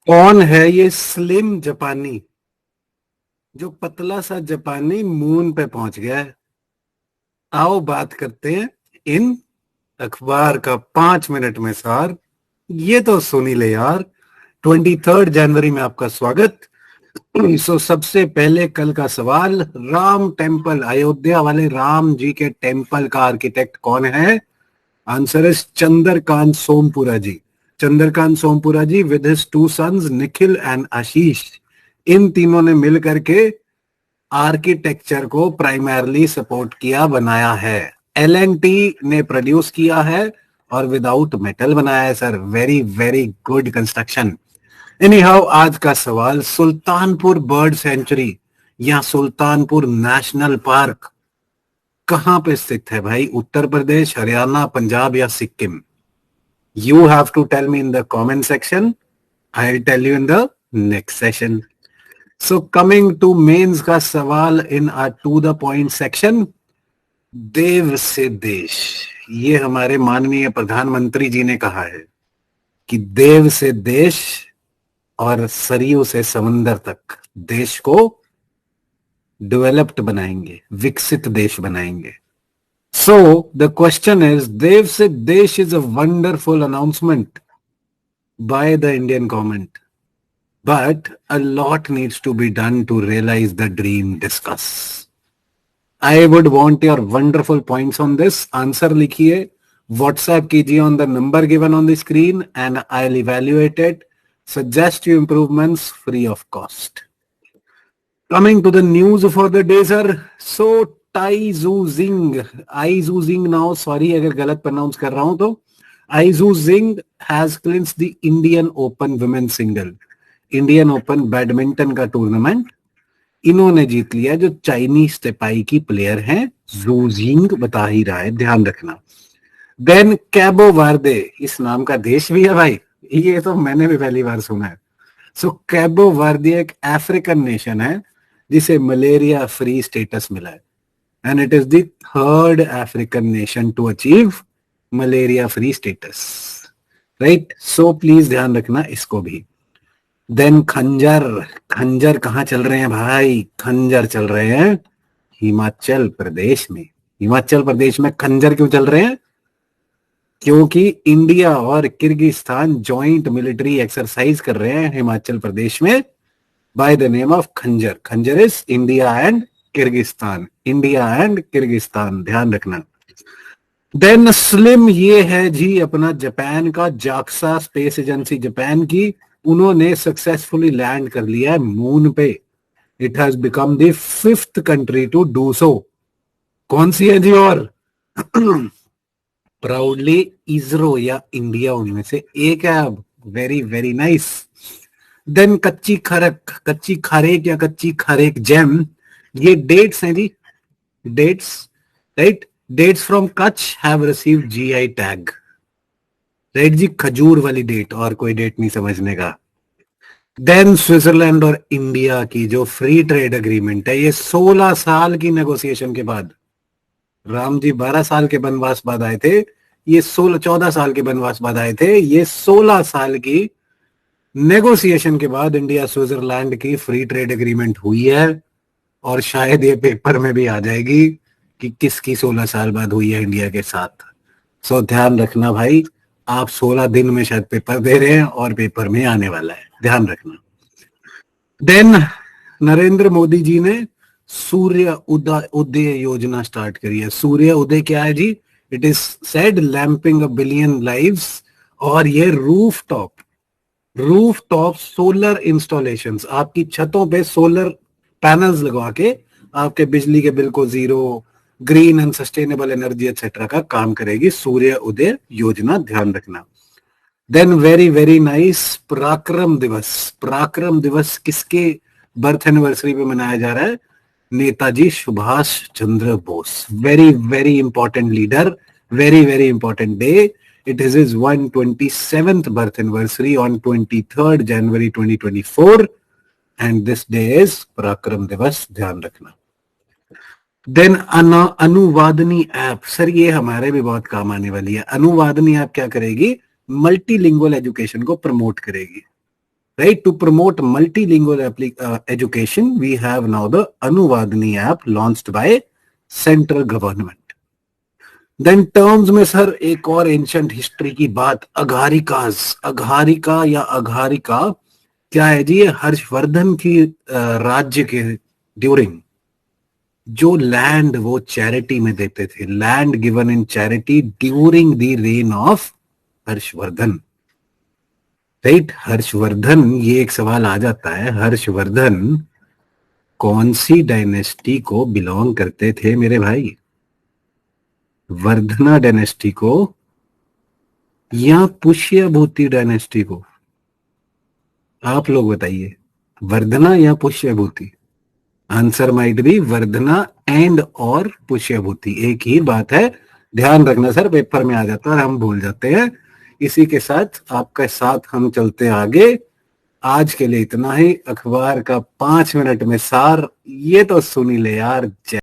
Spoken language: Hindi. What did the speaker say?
कौन है ये स्लिम जापानी जो पतला सा जापानी मून पे पहुंच गया है? आओ बात करते हैं इन अखबार का 5 मिनट में सार। ये तो सुन ही ले यार। 23 जनवरी में आपका स्वागत। सबसे पहले कल का सवाल, राम टेम्पल, अयोध्या वाले राम जी के टेम्पल का आर्किटेक्ट कौन है? Answer is Chandrakant Sompura ji. Chandrakant Sompura ji with his two sons Nikhil and Ashish, इन तीनों ने मिल करके आर्किटेक्चर को प्राइमरली सपोर्ट किया, बनाया है। एल&टी ने प्रोड्यूस किया है और विदाउट मेटल बनाया है sir. Very very good construction. Any how, आज का सवाल, सुल्तानपुर बर्ड सेंचुरी या सुल्तानपुर नेशनल पार्क कहां पे स्थित है भाई? उत्तर प्रदेश, हरियाणा, पंजाब या Sikkim? You have to tell me in the comment section. I will tell you in the next session. So coming to mains का सवाल in our to the point section. देव से देश, ये हमारे माननीय प्रधानमंत्री जी ने कहा है कि देव से देश और सरयू से समंदर तक देश को डेवलप्ड बनाएंगे, विकसित देश बनाएंगे। सो द क्वेश्चन इज, देव से देश is a wonderful announcement by the Indian government, but a lot needs to be done to realize the dream. Discuss. I would want your wonderful points on this. Answer लिखिए, WhatsApp कीजिए on the number given on the screen and I'll evaluate it. Suggest you improvements free of cost. Coming to the news for the day, sir. So Tai Zu Zing, I Zu Zing now, sorry अगर गलत pronounce कर रहा हूं तो, I Zu Zing has clinched the Indian Open Women's Single, Indian open badminton का टूर्नामेंट इन्होंने जीत लिया, जो चाइनीज तेपाई की प्लेयर हैं। जूजिंग बता ही रहा है, ध्यान रखना। देन कैबो वर्दे, इस नाम का देश भी है भाई, ये तो मैंने भी पहली बार सुना है। सो कैबो वर्दे एक अफ्रीकन नेशन है जिसे मलेरिया फ्री स्टेटस मिला है, and it is the third African nation to achieve malaria free status, right? So please ध्यान रखना इसको भी। देन खंजर, खंजर कहां चल रहे हैं भाई? खंजर चल रहे हैं हिमाचल प्रदेश में। हिमाचल प्रदेश में खंजर क्यों चल रहे हैं? क्योंकि इंडिया और किर्गिस्तान जॉइंट मिलिट्री एक्सरसाइज कर रहे हैं हिमाचल प्रदेश में बाय द नेम ऑफ खंजर। खंजर is India and Kyrgyzstan, India and Kyrgyzstan, ध्यान रखना। देन स्लिम, ये है जी अपना जापान का जाक्सा स्पेस एजेंसी जापान की, उन्होंने सक्सेसफुली लैंड कर लिया है मून पे। It has become the 5th country to do so. कौन सी है जी? और प्राउडली इसरो या इंडिया उनमें से एक है अब। Very very nice. देन कच्ची खरक, कच्ची खारेक या कच्ची खारेक जेम, ये डेट्स हैं जी, dates, right? Dates from Kutch have received GI tag, right जी? खजूर वाली डेट, और कोई डेट नहीं समझने का। देन स्विट्जरलैंड और इंडिया की जो फ्री ट्रेड एग्रीमेंट है, ये 16 साल की नेगोशिएशन के बाद, राम जी 12 साल के वनवास बाद आए थे, ये 14 साल के वनवास बाद आए थे, ये 16 साल की नेगोशिएशन के बाद इंडिया स्विट्जरलैंड की फ्री ट्रेड एग्रीमेंट हुई है। और शायद ये पेपर में भी आ जाएगी कि किसकी 16 साल बाद हुई है इंडिया के साथ। सो ध्यान रखना भाई, आप 16 दिन में शायद पेपर दे रहे हैं और पेपर में आने वाला है, ध्यान रखना। देन नरेंद्र मोदी जी ने सूर्य उदय योजना स्टार्ट करी है। सूर्य उदय क्या है जी? It is said lamping a billion lives, और ये रूफ टॉप सोलर इंस्टॉलेशंस, आपकी छतों पे सोलर पैनल्स लगवा के आपके बिजली के बिल को zero, green and sustainable energy etcetera का काम करेगी सूर्य उदय योजना, ध्यान रखना। देन वेरी वेरी नाइस, पराक्रम दिवस। पराक्रम दिवस किसके बर्थ एनिवर्सरी पे मनाया जा रहा है? Netaji Subhash Chandra Bose. Very very important leader, very very important day. It is his 127th birth anniversary on 23rd January 2024 and this day is पराक्रम दिवस, ध्यान रखना। देन अनुवादनी ऐप, सर ये हमारे भी बहुत काम आने वाली है। अनुवादनी ऐप क्या करेगी? मल्टीलिंगुअल एजुकेशन को प्रमोट करेगी। right? To promote multilingual education, we have now the Anuvadini app launched by central government. Then terms में सर एक और एंशंट हिस्ट्री की बात, अघारिकाज, अघारिका या अघारिका क्या है जी? ये हर्षवर्धन की राज्य के ड्यूरिंग जो लैंड वो चैरिटी में देते थे, land given in charity during the rain of Harshvardhan, right? Harshvardhan, ये एक सवाल आ जाता है, हर्षवर्धन कौन सी डायनेस्टी को बिलोंग करते थे मेरे भाई? वर्धना डायनेस्टी को या पुष्यभूति डायनेस्टी को? आप लोग बताइए, वर्धना या Pushyabhuti? Answer might be Vardhana and और पुष्यभूति, एक ही बात है, ध्यान रखना सर, पेपर में आ जाता है, हम भूल जाते हैं। इसी के साथ आपके साथ हम चलते आगे। आज के लिए इतना ही। अखबार का 5 मिनट में सार ये तो सुनी ले यार।